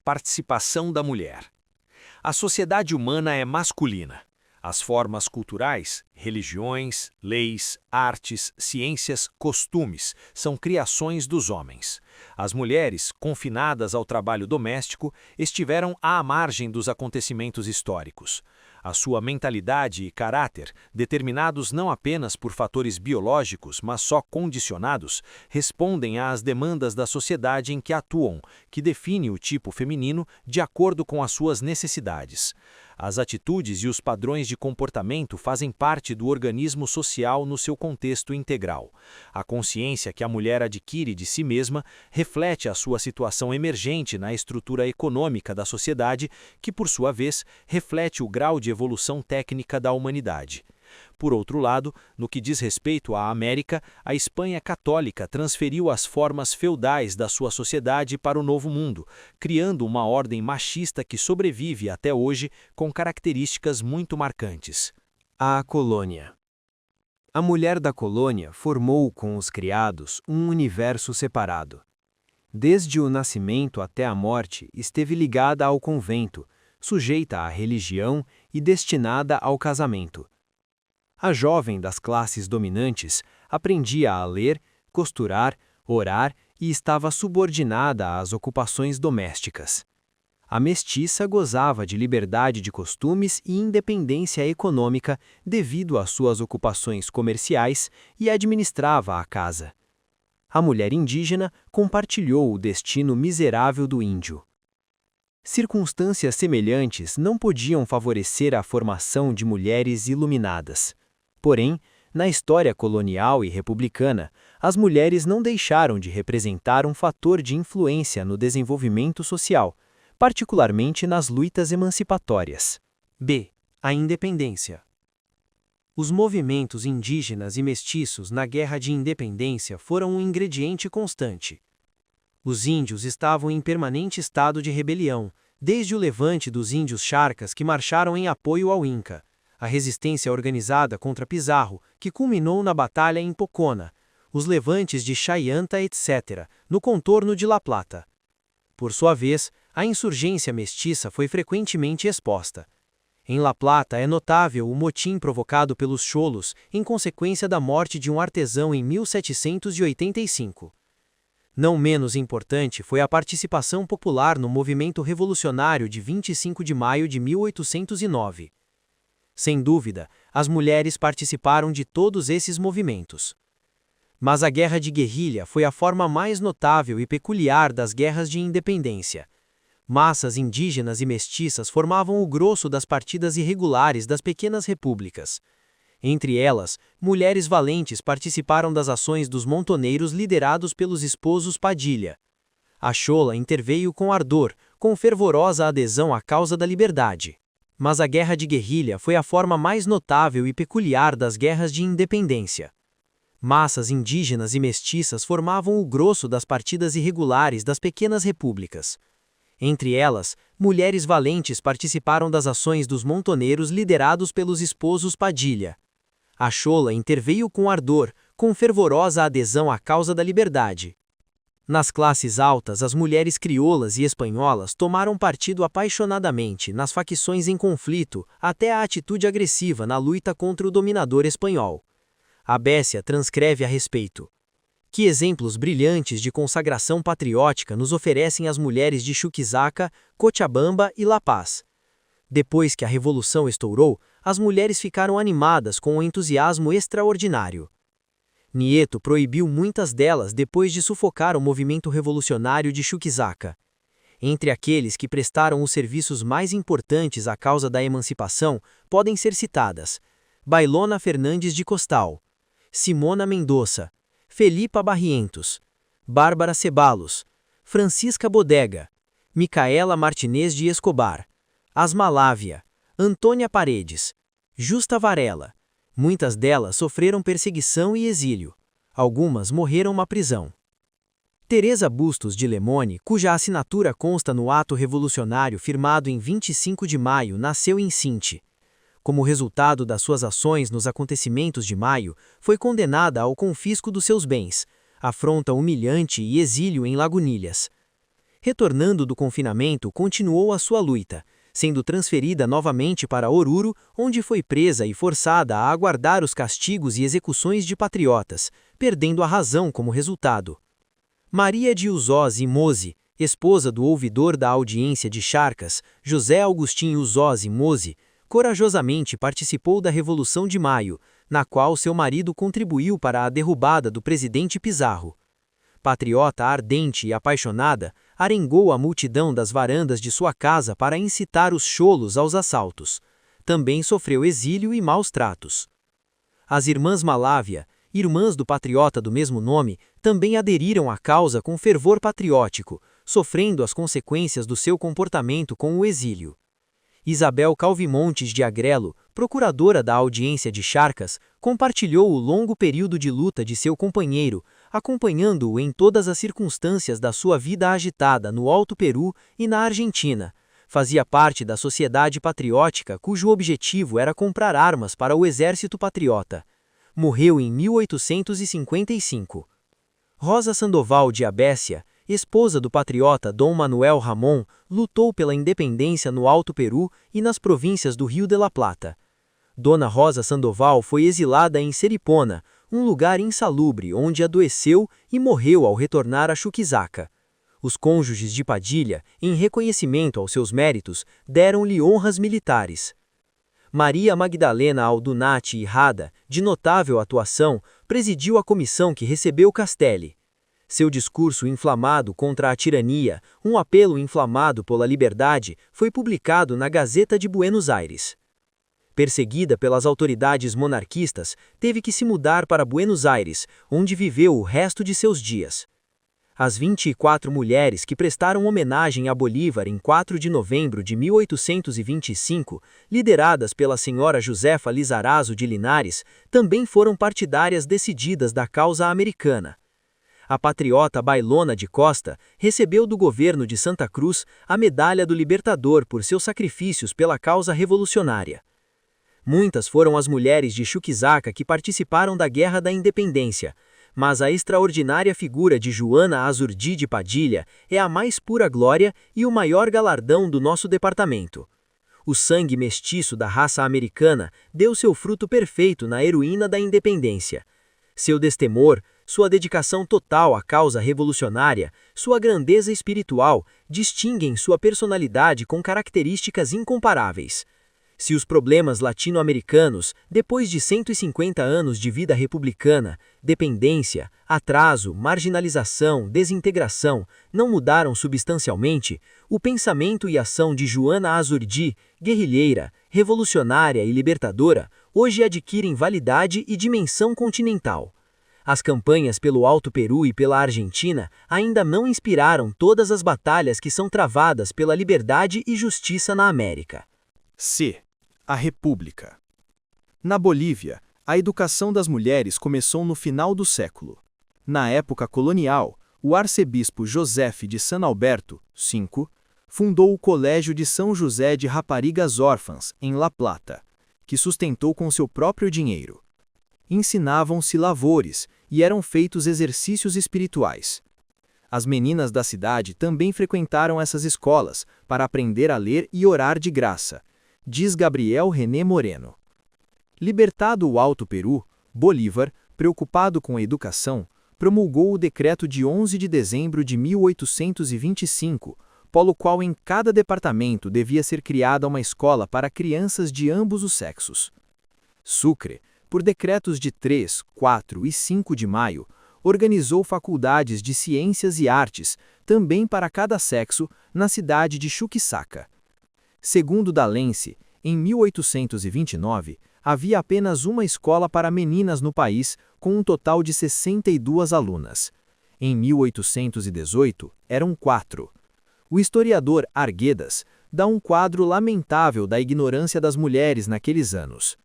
Participação da mulher. A sociedade humana é masculina. As formas culturais, religiões, leis, artes, ciências, costumes, são criações dos homens. As mulheres, confinadas ao trabalho doméstico, estiveram à margem dos acontecimentos históricos. A sua mentalidade e caráter, determinados não apenas por fatores biológicos, mas só condicionados, respondem às demandas da sociedade em que atuam, que define o tipo feminino de acordo com as suas necessidades. As atitudes e os padrões de comportamento fazem parte do organismo social no seu contexto integral. A consciência que a mulher adquire de si mesma reflete a sua situação emergente na estrutura econômica da sociedade, que, por sua vez, reflete o grau de evolução técnica da humanidade. Por outro lado, no que diz respeito à América, a Espanha católica transferiu as formas feudais da sua sociedade para o Novo Mundo, criando uma ordem machista que sobrevive até hoje com características muito marcantes. A colônia. A mulher da colônia formou com os criados um universo separado. Desde o nascimento até a morte, esteve ligada ao convento, sujeita à religião e destinada ao casamento. A jovem das classes dominantes aprendia a ler, costurar, orar e estava subordinada às ocupações domésticas. A mestiça gozava de liberdade de costumes e independência econômica devido às suas ocupações comerciais e administrava a casa. A mulher indígena compartilhou o destino miserável do índio. Circunstâncias semelhantes não podiam favorecer a formação de mulheres iluminadas. Porém, na história colonial e republicana, as mulheres não deixaram de representar um fator de influência no desenvolvimento social, particularmente nas lutas emancipatórias. B. A independência. Os movimentos indígenas e mestiços na Guerra de Independência foram um ingrediente constante. Os índios estavam em permanente estado de rebelião, desde o levante dos índios Charcas que marcharam em apoio ao Inca, a resistência organizada contra Pizarro, que culminou na Batalha em Pocona, os levantes de Chayanta, etc., no contorno de La Plata. Por sua vez, a insurgência mestiça foi frequentemente exposta. Em La Plata é notável o motim provocado pelos cholos em consequência da morte de um artesão em 1785. Não menos importante foi a participação popular no movimento revolucionário de 25 de maio de 1809. Sem dúvida, as mulheres participaram de todos esses movimentos. Mas a guerra de guerrilha foi a forma mais notável e peculiar das guerras de independência. Massas indígenas e mestiças formavam o grosso das partidas irregulares das pequenas repúblicas. Entre elas, mulheres valentes participaram das ações dos montoneiros liderados pelos esposos Padilha. A chola interveio com ardor, com fervorosa adesão à causa da liberdade. Mas a guerra de guerrilha foi a forma mais notável e peculiar das guerras de independência. Massas indígenas e mestiças formavam o grosso das partidas irregulares das pequenas repúblicas. Entre elas, mulheres valentes participaram das ações dos montoneiros liderados pelos esposos Padilha. A chola interveio com ardor, com fervorosa adesão à causa da liberdade. Nas classes altas, as mulheres crioulas e espanholas tomaram partido apaixonadamente nas facções em conflito até a atitude agressiva na luta contra o dominador espanhol. A Bessia transcreve a respeito. Que exemplos brilhantes de consagração patriótica nos oferecem as mulheres de Chuquisaca, Cochabamba e La Paz. Depois que a Revolução estourou, as mulheres ficaram animadas com um entusiasmo extraordinário. Nieto proibiu muitas delas depois de sufocar o movimento revolucionário de Chuquisaca. Entre aqueles que prestaram os serviços mais importantes à causa da emancipação, podem ser citadas Bailona Fernandes de Costal, Simona Mendonça, Felipa Barrientos, Bárbara Ceballos, Francisca Bodega, Micaela Martinez de Escobar, Asma Lávia, Antônia Paredes, Justa Varela. Muitas delas sofreram perseguição e exílio. Algumas morreram na prisão. Teresa Bustos de Lemone, cuja assinatura consta no ato revolucionário firmado em 25 de maio, nasceu em Cinti. Como resultado das suas ações nos acontecimentos de maio, foi condenada ao confisco dos seus bens, afronta humilhante e exílio em Lagunilhas. retornando do confinamento, continuou a sua luta, sendo transferida novamente para Oruro, onde foi presa e forçada a aguardar os castigos e execuções de patriotas, perdendo a razão como resultado. Maria de Uzós Mose, esposa do ouvidor da audiência de Charcas, José Agostinho Uzós Mose, corajosamente participou da Revolução de Maio, na qual seu marido contribuiu para a derrubada do presidente Pizarro. Patriota ardente e apaixonada, arengou a multidão das varandas de sua casa para incitar os cholos aos assaltos. Também sofreu exílio e maus tratos. As irmãs Malávia, irmãs do patriota do mesmo nome, também aderiram à causa com fervor patriótico, sofrendo as consequências do seu comportamento com o exílio. Isabel Calvimontes de Agrelo, procuradora da audiência de Charcas, compartilhou o longo período de luta de seu companheiro, acompanhando-o em todas as circunstâncias da sua vida agitada no Alto Peru e na Argentina. Fazia parte da Sociedade Patriótica, cujo objetivo era comprar armas para o exército patriota. Morreu em 1855. Rosa Sandoval de Abécia, esposa do patriota Dom Manuel Ramon, lutou pela independência no Alto Peru e nas províncias do Rio de la Plata. Dona Rosa Sandoval foi exilada em Seripona, um lugar insalubre onde adoeceu e morreu ao retornar a Chuquisaca. Os cônjuges de Padilha, em reconhecimento aos seus méritos, deram-lhe honras militares. Maria Magdalena Aldunati e Rada, de notável atuação, presidiu a comissão que recebeu Castelli. Seu discurso inflamado contra a tirania, um apelo inflamado pela liberdade, foi publicado na Gazeta de Buenos Aires. Perseguida pelas autoridades monarquistas, teve que se mudar para Buenos Aires, onde viveu o resto de seus dias. As 24 mulheres que prestaram homenagem a Bolívar em 4 de novembro de 1825, lideradas pela senhora Josefa Lizarazo de Linares, também foram partidárias decididas da causa americana. A patriota Bailona de Costa recebeu do governo de Santa Cruz a Medalha do Libertador por seus sacrifícios pela causa revolucionária. Muitas foram as mulheres de Chuquisaca que participaram da Guerra da Independência, mas a extraordinária figura de Joana Azurdi de Padilha é a mais pura glória e o maior galardão do nosso departamento. O sangue mestiço da raça americana deu seu fruto perfeito na heroína da independência. Seu destemor, sua dedicação total à causa revolucionária, sua grandeza espiritual, distinguem sua personalidade com características incomparáveis. Se os problemas latino-americanos, depois de 150 anos de vida republicana, dependência, atraso, marginalização, desintegração, não mudaram substancialmente, o pensamento e ação de Joana Azurdi, guerrilheira, revolucionária e libertadora, hoje adquirem validade e dimensão continental. As campanhas pelo Alto Peru e pela Argentina ainda não inspiraram todas as batalhas que são travadas pela liberdade e justiça na América. C. A República. Na Bolívia, a educação das mulheres começou no final do século. Na época colonial, o arcebispo José de San Alberto, V, fundou o Colégio de São José de Raparigas Órfãs, em La Plata, que sustentou com seu próprio dinheiro. Ensinavam-se lavores e eram feitos exercícios espirituais. As meninas da cidade também frequentaram essas escolas para aprender a ler e orar de graça, diz Gabriel René Moreno. Libertado o Alto Peru, Bolívar, preocupado com a educação, promulgou o decreto de 11 de dezembro de 1825, pelo qual em cada departamento devia ser criada uma escola para crianças de ambos os sexos. Sucre, por decretos de 3, 4 e 5 de maio, organizou faculdades de ciências e artes, também para cada sexo, na cidade de Chuquisaca. Segundo D'Alence, em 1829, havia apenas uma escola para meninas no país, com um total de 62 alunas. Em 1818, eram 4. O historiador Arguedas dá um quadro lamentável da ignorância das mulheres naqueles anos.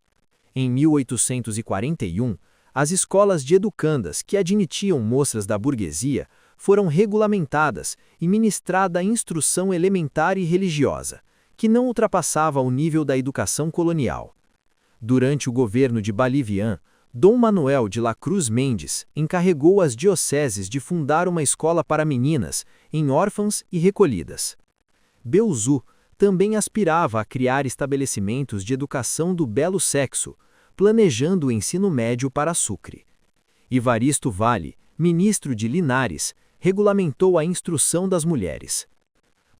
Em 1841, as escolas de educandas que admitiam moças da burguesia foram regulamentadas e ministrada instrução elementar e religiosa, que não ultrapassava o nível da educação colonial. Durante o governo de Balivian, Dom Manuel de la Cruz Mendes encarregou as dioceses de fundar uma escola para meninas, em órfãs e recolhidas. Beuzu também aspirava a criar estabelecimentos de educação do belo sexo, planejando o ensino médio para Sucre. Evaristo Vale, ministro de Linares, regulamentou a instrução das mulheres.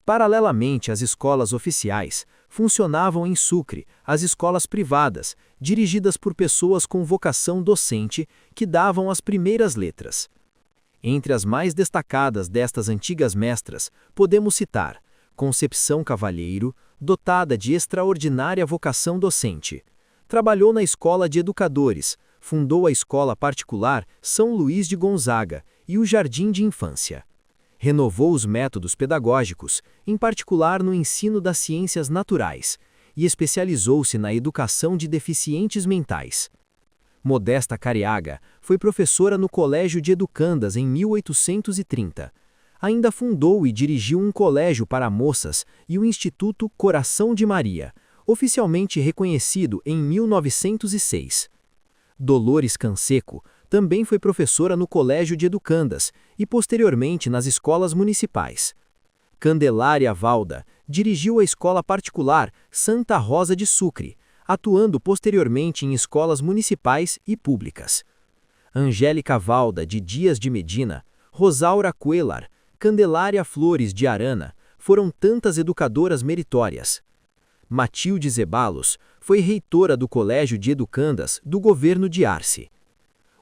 Paralelamente às escolas oficiais, funcionavam em Sucre as escolas privadas, dirigidas por pessoas com vocação docente que davam as primeiras letras. Entre as mais destacadas destas antigas mestras, podemos citar Concepção Cavalheiro, dotada de extraordinária vocação docente. Trabalhou na Escola de Educadores, fundou a escola particular São Luís de Gonzaga e o Jardim de Infância. Renovou os métodos pedagógicos, em particular no ensino das ciências naturais, e especializou-se na educação de deficientes mentais. Modesta Cariaga foi professora no Colégio de Educandas em 1830. Ainda fundou e dirigiu um colégio para moças e o Instituto Coração de Maria, oficialmente reconhecido em 1906. Dolores Canseco também foi professora no Colégio de Educandas e posteriormente nas escolas municipais. Candelária Valda dirigiu a escola particular Santa Rosa de Sucre, atuando posteriormente em escolas municipais e públicas. Angélica Valda de Dias de Medina, Rosaura Cuellar, Candelária Flores de Arana foram tantas educadoras meritórias. Matilde Zeballos foi reitora do Colégio de Educandas do governo de Arce.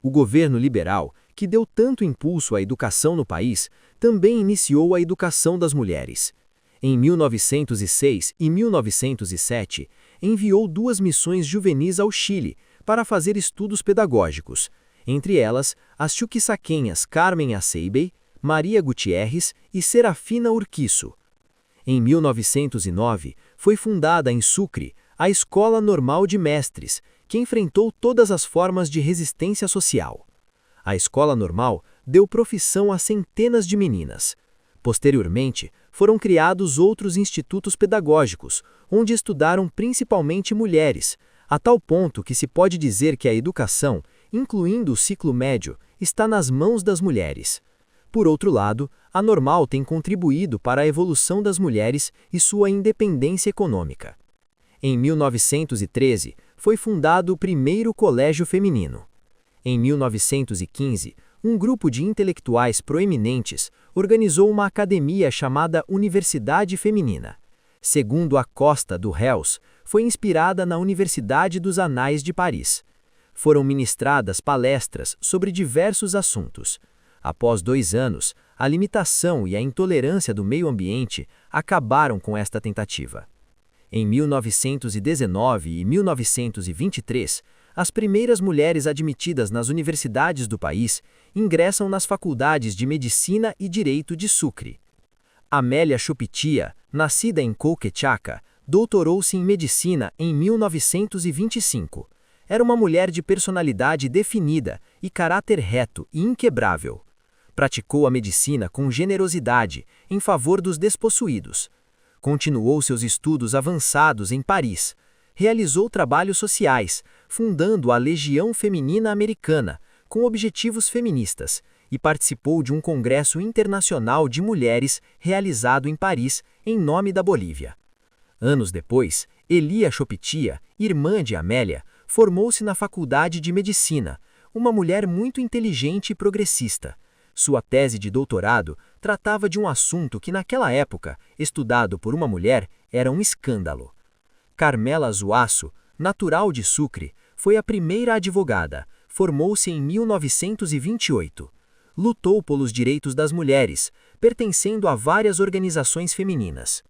O governo liberal, que deu tanto impulso à educação no país, também iniciou a educação das mulheres. Em 1906 e 1907, enviou 2 missões juvenis ao Chile para fazer estudos pedagógicos, entre elas as chuquisaquenhas Carmen Aceibey, Maria Gutierrez e Serafina Urquiço. Em 1909, foi fundada em Sucre a Escola Normal de Mestres, que enfrentou todas as formas de resistência social. A Escola Normal deu profissão a centenas de meninas. Posteriormente, foram criados outros institutos pedagógicos, onde estudaram principalmente mulheres, a tal ponto que se pode dizer que a educação, incluindo o ciclo médio, está nas mãos das mulheres. Por outro lado, a Normal tem contribuído para a evolução das mulheres e sua independência econômica. Em 1913, foi fundado o primeiro colégio feminino. Em 1915, um grupo de intelectuais proeminentes organizou uma academia chamada Universidade Feminina. Segundo a Costa do Reus, foi inspirada na Universidade dos Anais de Paris. Foram ministradas palestras sobre diversos assuntos. Após 2 anos, a limitação e a intolerância do meio ambiente acabaram com esta tentativa. Em 1919 e 1923, as primeiras mulheres admitidas nas universidades do país ingressam nas faculdades de Medicina e Direito de Sucre. Amélia Chupitia, nascida em Colquechaca, doutorou-se em Medicina em 1925. Era uma mulher de personalidade definida e caráter reto e inquebrável. Praticou a medicina com generosidade, em favor dos despossuídos. Continuou seus estudos avançados em Paris. Realizou trabalhos sociais, fundando a Legião Feminina Americana, com objetivos feministas, e participou de um congresso internacional de mulheres realizado em Paris, em nome da Bolívia. Anos depois, Elia Chopitia, irmã de Amélia, formou-se na Faculdade de Medicina, uma mulher muito inteligente e progressista. Sua tese de doutorado tratava de um assunto que naquela época, estudado por uma mulher, era um escândalo. Carmela Zuasso, natural de Sucre, foi a primeira advogada, formou-se em 1928. Lutou pelos direitos das mulheres, pertencendo a várias organizações femininas.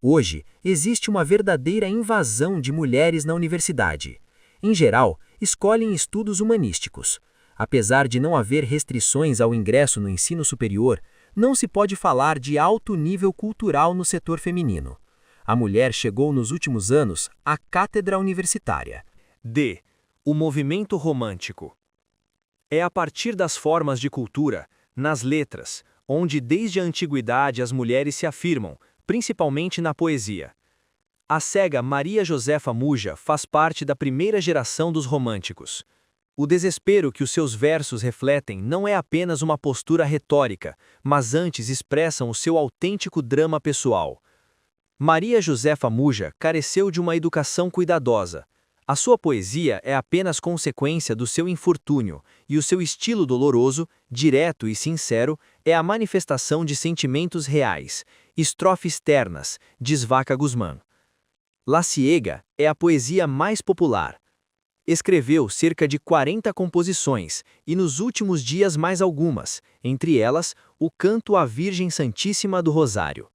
Hoje, existe uma verdadeira invasão de mulheres na universidade. Em geral, escolhem estudos humanísticos. Apesar de não haver restrições ao ingresso no ensino superior, não se pode falar de alto nível cultural no setor feminino. A mulher chegou nos últimos anos à cátedra universitária. D. O movimento romântico. É a partir das formas de cultura, nas letras, onde desde a antiguidade as mulheres se afirmam, principalmente na poesia. A cega Maria Josefa Muja faz parte da primeira geração dos românticos. O desespero que os seus versos refletem não é apenas uma postura retórica, mas antes expressam o seu autêntico drama pessoal. Maria Josefa Muja careceu de uma educação cuidadosa. A sua poesia é apenas consequência do seu infortúnio, e o seu estilo doloroso, direto e sincero, é a manifestação de sentimentos reais. Estrofes ternas, diz Vaca Guzmán. La Ciega é a poesia mais popular. Escreveu cerca de 40 composições, e nos últimos dias mais algumas, entre elas, o Canto à Virgem Santíssima do Rosário.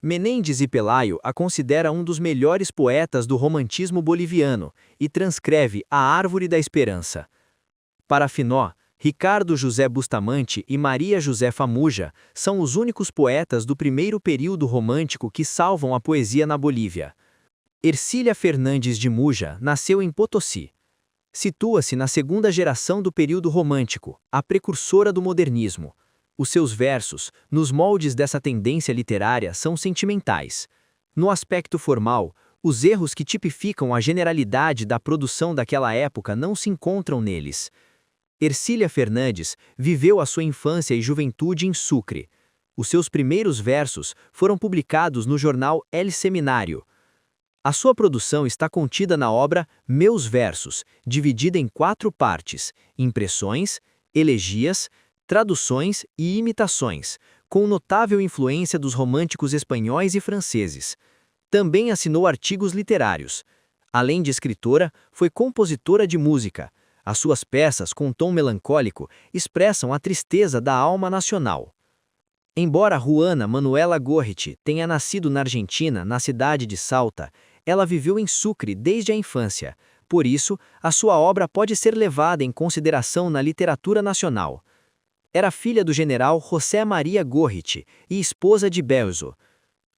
Menéndez y Pelayo a considera um dos melhores poetas do romantismo boliviano e transcreve A Árvore da Esperança. Para Finó, Ricardo José Bustamante e Maria Josefa Muja são os únicos poetas do primeiro período romântico que salvam a poesia na Bolívia. Ercília Fernandes de Muja nasceu em Potosí. Situa-se na segunda geração do período romântico, a precursora do modernismo. Os seus versos, nos moldes dessa tendência literária, são sentimentais. No aspecto formal, os erros que tipificam a generalidade da produção daquela época não se encontram neles. Ercília Fernandes viveu a sua infância e juventude em Sucre. Os seus primeiros versos foram publicados no jornal El Seminário. A sua produção está contida na obra Meus Versos, dividida em 4 partes: impressões, elegias, traduções e imitações, com notável influência dos românticos espanhóis e franceses. Também assinou artigos literários. Além de escritora, foi compositora de música. As suas peças, com tom melancólico, expressam a tristeza da alma nacional. Embora Juana Manuela Gorriti tenha nascido na Argentina, na cidade de Salta, ela viveu em Sucre desde a infância. Por isso, a sua obra pode ser levada em consideração na literatura nacional. Era filha do general José Maria Gorriti e esposa de Belzo.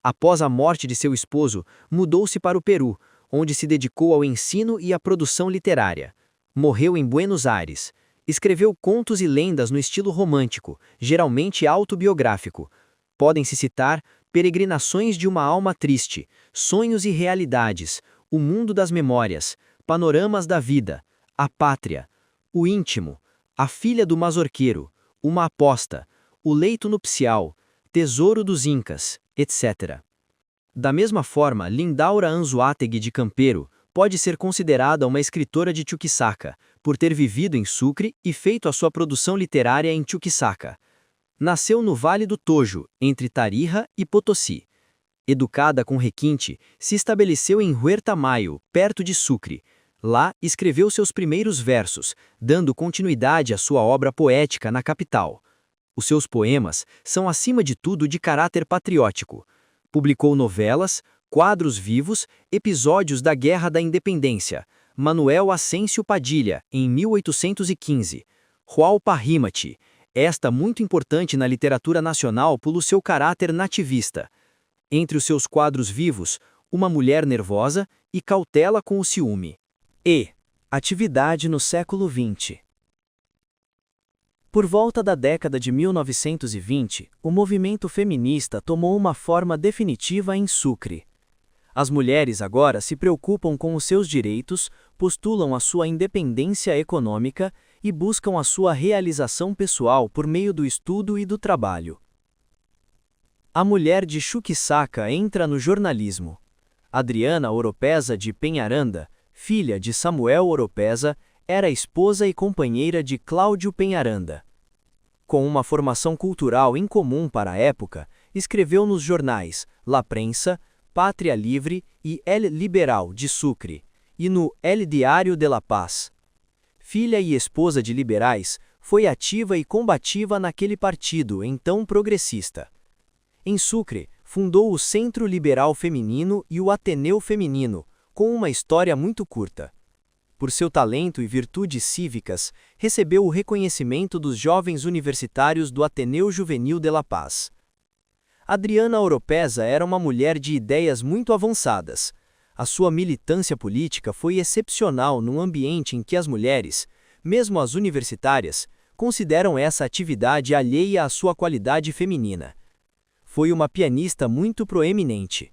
Após a morte de seu esposo, mudou-se para o Peru, onde se dedicou ao ensino e à produção literária. Morreu em Buenos Aires. Escreveu contos e lendas no estilo romântico, geralmente autobiográfico. Podem-se citar Peregrinações de uma Alma Triste, Sonhos e Realidades, O Mundo das Memórias, Panoramas da Vida, A Pátria, O Íntimo, A Filha do Mazorqueiro, Uma Aposta, O Leito Nupcial, Tesouro dos Incas, etc. Da mesma forma, Lindaura Anzoátegui de Campeiro pode ser considerada uma escritora de Chuquisaca, por ter vivido em Sucre e feito a sua produção literária em Chuquisaca. Nasceu no Vale do Tojo, entre Tarija e Potosí. Educada com requinte, se estabeleceu em Huertamayo, perto de Sucre. Lá, escreveu seus primeiros versos, dando continuidade à sua obra poética na capital. Os seus poemas são, acima de tudo, de caráter patriótico. Publicou novelas, quadros vivos, episódios da Guerra da Independência, Manuel Ascencio Padilha, em 1815, Hualpa Rímate, esta muito importante na literatura nacional pelo seu caráter nativista. Entre os seus quadros vivos, Uma Mulher Nervosa e Cautela com o Ciúme. Atividade no século XX. Por volta da década de 1920, o movimento feminista tomou uma forma definitiva em Sucre. As mulheres agora se preocupam com os seus direitos, postulam a sua independência econômica e buscam a sua realização pessoal por meio do estudo e do trabalho. A mulher de Chuquisaca entra no jornalismo. Adriana Oropesa de Penharanda, filha de Samuel Oropesa, era esposa e companheira de Cláudio Penharanda. Com uma formação cultural incomum para a época, escreveu nos jornais La Prensa, Pátria Livre e El Liberal de Sucre, e no El Diário de La Paz. Filha e esposa de liberais, foi ativa e combativa naquele partido então progressista. Em Sucre, fundou o Centro Liberal Feminino e o Ateneu Feminino, com uma história muito curta. Por seu talento e virtudes cívicas, recebeu o reconhecimento dos jovens universitários do Ateneu Juvenil de La Paz. Adriana Oropesa era uma mulher de ideias muito avançadas. A sua militância política foi excepcional num ambiente em que as mulheres, mesmo as universitárias, consideram essa atividade alheia à sua qualidade feminina. Foi uma pianista muito proeminente.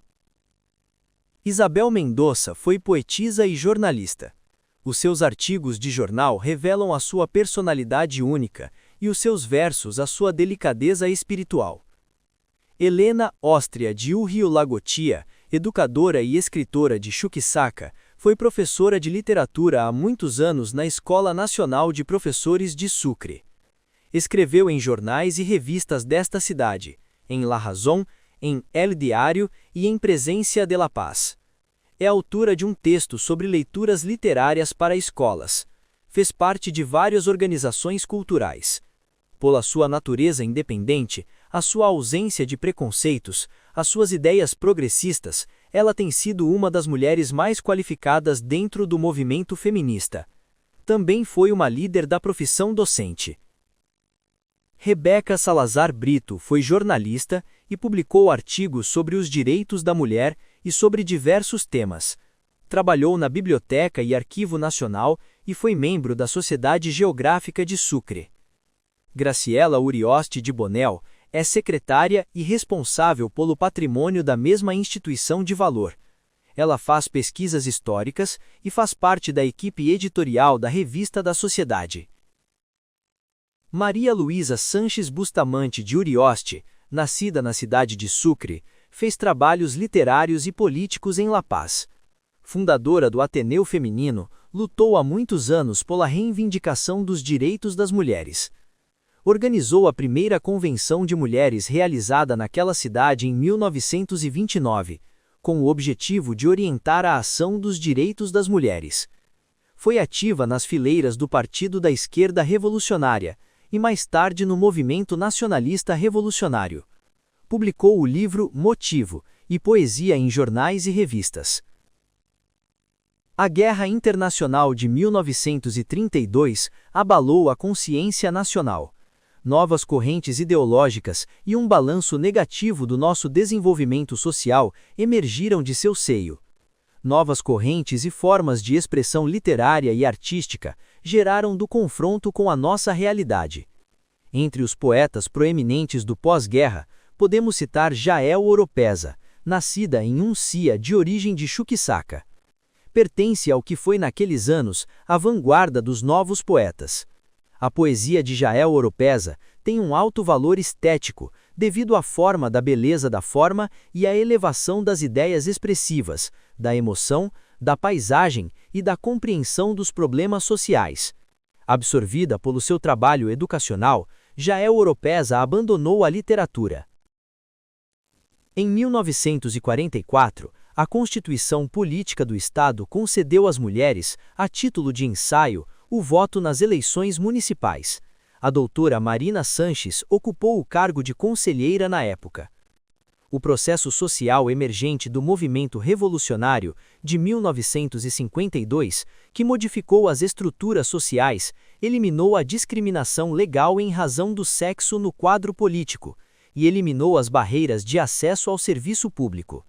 Isabel Mendonça foi poetisa e jornalista. Os seus artigos de jornal revelam a sua personalidade única e os seus versos a sua delicadeza espiritual. Helena Óstria de Uriu-Lagotia, educadora e escritora de Chuquisaca, foi professora de literatura há muitos anos na Escola Nacional de Professores de Sucre. Escreveu em jornais e revistas desta cidade, em La Razón, em El Diário e em Presencia de la Paz. É autora de um texto sobre leituras literárias para escolas. Fez parte de várias organizações culturais. Pela sua natureza independente, a sua ausência de preconceitos, as suas ideias progressistas, ela tem sido uma das mulheres mais qualificadas dentro do movimento feminista. Também foi uma líder da profissão docente. Rebeca Salazar Brito foi jornalista e publicou artigos sobre os direitos da mulher e sobre diversos temas. Trabalhou na Biblioteca e Arquivo Nacional e foi membro da Sociedade Geográfica de Sucre. Graciela Urioste de Bonel é secretária e responsável pelo patrimônio da mesma instituição de valor. Ela faz pesquisas históricas e faz parte da equipe editorial da Revista da Sociedade. Maria Luísa Sanches Bustamante de Urioste, nascida na cidade de Sucre, fez trabalhos literários e políticos em La Paz. Fundadora do Ateneu Feminino, lutou há muitos anos pela reivindicação dos direitos das mulheres. Organizou a primeira convenção de mulheres realizada naquela cidade em 1929, com o objetivo de orientar a ação dos direitos das mulheres. Foi ativa nas fileiras do Partido da Esquerda Revolucionária e mais tarde no Movimento Nacionalista Revolucionário. Publicou o livro Motivo e poesia em jornais e revistas. A Guerra Internacional de 1932 abalou a consciência nacional. Novas correntes ideológicas e um balanço negativo do nosso desenvolvimento social emergiram de seu seio. Novas correntes e formas de expressão literária e artística geraram do confronto com a nossa realidade. Entre os poetas proeminentes do pós-guerra, podemos citar Jael Oropesa, nascida em Uncia de origem de Chuquisaca. Pertence ao que foi naqueles anos a vanguarda dos novos poetas. A poesia de Jael Oropesa tem um alto valor estético, devido à forma da beleza da forma e à elevação das ideias expressivas, da emoção, da paisagem e da compreensão dos problemas sociais. Absorvida pelo seu trabalho educacional, Jael Oropesa abandonou a literatura. Em 1944, a Constituição Política do Estado concedeu às mulheres, a título de ensaio, o voto nas eleições municipais. A doutora Marina Sanches ocupou o cargo de conselheira na época. O processo social emergente do movimento revolucionário de 1952, que modificou as estruturas sociais, eliminou a discriminação legal em razão do sexo no quadro político e eliminou as barreiras de acesso ao serviço público.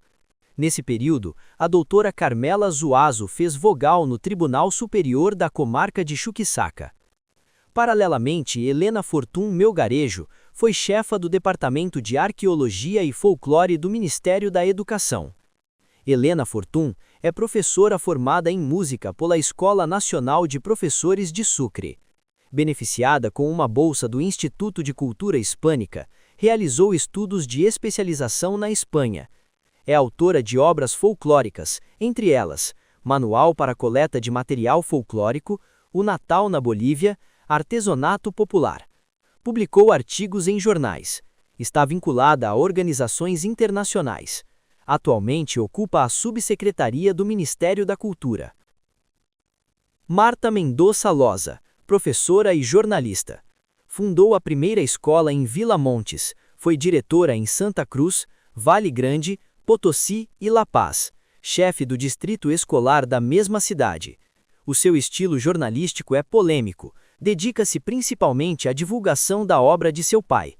Nesse período, a doutora Carmela Zuazo fez vogal no Tribunal Superior da Comarca de Chuquisaca. Paralelamente, Helena Fortun Melgarejo foi chefa do Departamento de Arqueologia e Folclore do Ministério da Educação. Helena Fortun é professora formada em música pela Escola Nacional de Professores de Sucre. Beneficiada com uma bolsa do Instituto de Cultura Hispânica, realizou estudos de especialização na Espanha. É autora de obras folclóricas, entre elas, Manual para a Coleta de Material Folclórico, O Natal na Bolívia, Artesanato Popular. Publicou artigos em jornais. Está vinculada a organizações internacionais. Atualmente ocupa a subsecretaria do Ministério da Cultura. Marta Mendonça Loza, professora e jornalista. Fundou a primeira escola em Vila Montes, foi diretora em Santa Cruz, Vale Grande, Potosí e La Paz, chefe do distrito escolar da mesma cidade. O seu estilo jornalístico é polêmico, dedica-se principalmente à divulgação da obra de seu pai.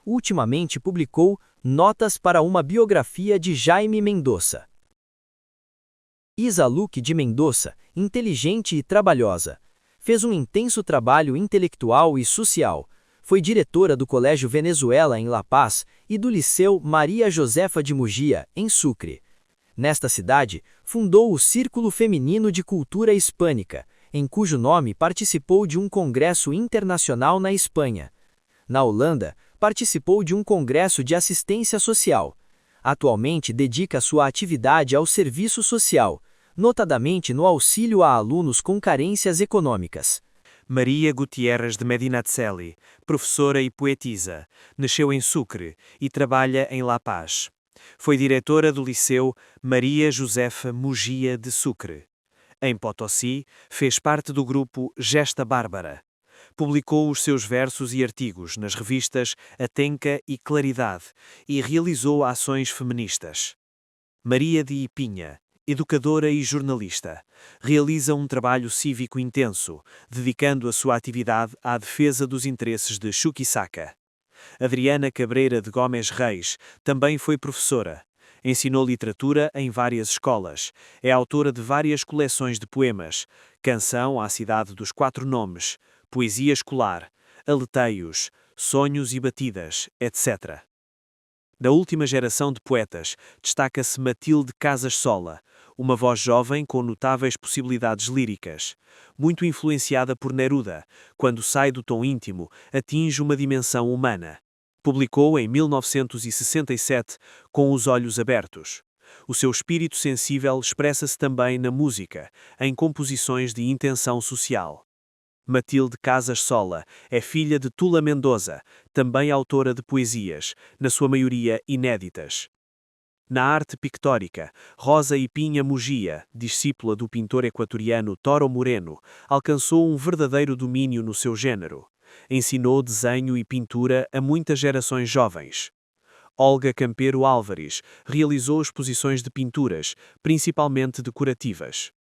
Ultimamente publicou Notas para uma biografia de Jaime Mendonça. Isa Luque de Mendonça, inteligente e trabalhosa. Fez um intenso trabalho intelectual e social. Foi diretora do Colégio Venezuela em La Paz e do Liceu Maria Josefa de Mugia, em Sucre. Nesta cidade, fundou o Círculo Feminino de Cultura Hispânica, em cujo nome participou de um congresso internacional na Espanha. Na Holanda, participou de um congresso de assistência social. Atualmente dedica sua atividade ao serviço social, notadamente no auxílio a alunos com carências econômicas. Maria Gutierrez de Medinaceli, professora e poetisa, nasceu em Sucre e trabalha em La Paz. Foi diretora do Liceu Maria Josefa Mugia de Sucre. Em Potosí, fez parte do grupo Gesta Bárbara. Publicou os seus versos e artigos nas revistas Atenca e Claridade e realizou ações feministas. Maria de Ipinha, educadora e jornalista, realiza um trabalho cívico intenso, dedicando a sua atividade à defesa dos interesses de Chuquisaca. Adriana Cabreira de Gomes Reis também foi professora. Ensinou literatura em várias escolas. É autora de várias coleções de poemas, Canção à Cidade dos Quatro Nomes, Poesia Escolar, Aleteios, Sonhos e Batidas, etc. Da última geração de poetas, destaca-se Matilde Casas Sola, uma voz jovem com notáveis possibilidades líricas. Muito influenciada por Neruda, quando sai do tom íntimo, atinge uma dimensão humana. Publicou em 1967 Com os Olhos Abertos. O seu espírito sensível expressa-se também na música, em composições de intenção social. Matilde Casas Sola é filha de Tula Mendoza, também autora de poesias, na sua maioria inéditas. Na arte pictórica, Rosa Ipinha Mugia, discípula do pintor equatoriano Toro Moreno, alcançou um verdadeiro domínio no seu gênero. Ensinou desenho e pintura a muitas gerações jovens. Olga Campero Álvares realizou exposições de pinturas, principalmente decorativas.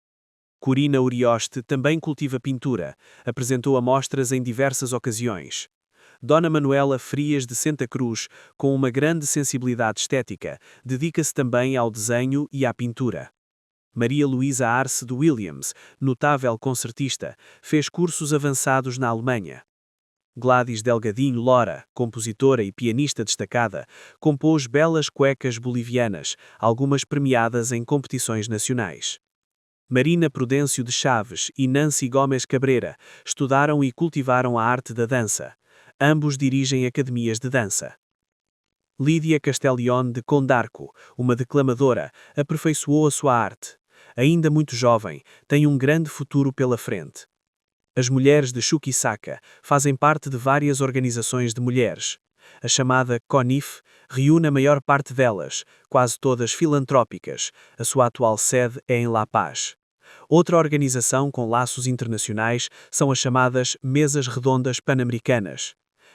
Corina Urioste também cultiva pintura, apresentou amostras em diversas ocasiões. Dona Manuela Frias de Santa Cruz, com uma grande sensibilidade estética, dedica-se também ao desenho e à pintura. Maria Luísa Arce de Williams, notável concertista, fez cursos avançados na Alemanha. Gladys Delgadinho Lora, compositora e pianista destacada, compôs belas cuecas bolivianas, algumas premiadas em competições nacionais. Marina Prudêncio de Chaves e Nancy Gomes Cabreira estudaram e cultivaram a arte da dança. Ambos dirigem academias de dança. Lídia Castellione de Condarco, uma declamadora, aperfeiçoou a sua arte. Ainda muito jovem, tem um grande futuro pela frente. As mulheres de Chuquisaca fazem parte de várias organizações de mulheres. A chamada CONIF reúne a maior parte delas, quase todas filantrópicas. A sua atual sede é em La Paz. Outra organização com laços internacionais são as chamadas Mesas Redondas Pan-Americanas.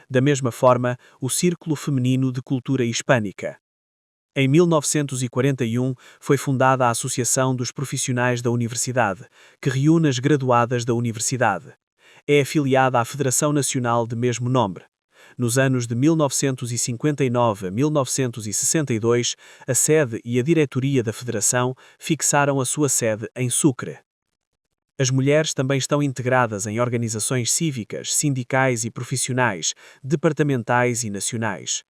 Da mesma forma, o Círculo Feminino de Cultura Hispânica. Em 1941, foi fundada a Associação dos Profissionais da Universidade, que reúne as graduadas da universidade. É afiliada à Federação Nacional de mesmo nome. Nos anos de 1959 a 1962, a sede e a diretoria da Federação fixaram a sua sede em Sucre. As mulheres também estão integradas em organizações cívicas, sindicais e profissionais, departamentais e nacionais.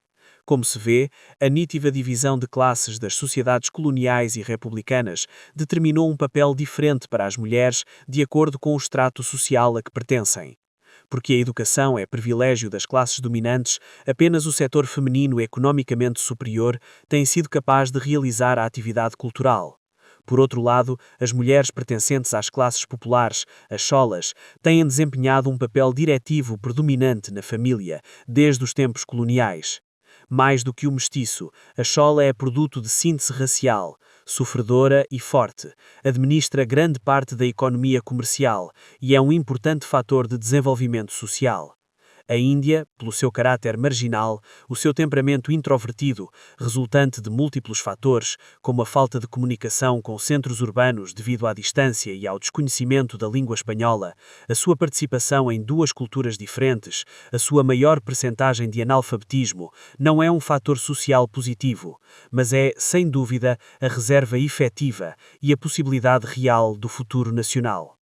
Como se vê, a nítida divisão de classes das sociedades coloniais e republicanas determinou um papel diferente para as mulheres de acordo com o estrato social a que pertencem. Porque a educação é privilégio das classes dominantes, apenas o setor feminino economicamente superior tem sido capaz de realizar a atividade cultural. Por outro lado, as mulheres pertencentes às classes populares, as cholas, têm desempenhado um papel diretivo predominante na família, desde os tempos coloniais. Mais do que o mestiço, a chola é produto de síntese racial, sofredora e forte, administra grande parte da economia comercial e é um importante fator de desenvolvimento social. A Índia, pelo seu caráter marginal, o seu temperamento introvertido, resultante de múltiplos fatores, como a falta de comunicação com centros urbanos devido à distância e ao desconhecimento da língua espanhola, a sua participação em duas culturas diferentes, a sua maior percentagem de analfabetismo, não é um fator social positivo, mas é, sem dúvida, a reserva efetiva e a possibilidade real do futuro nacional.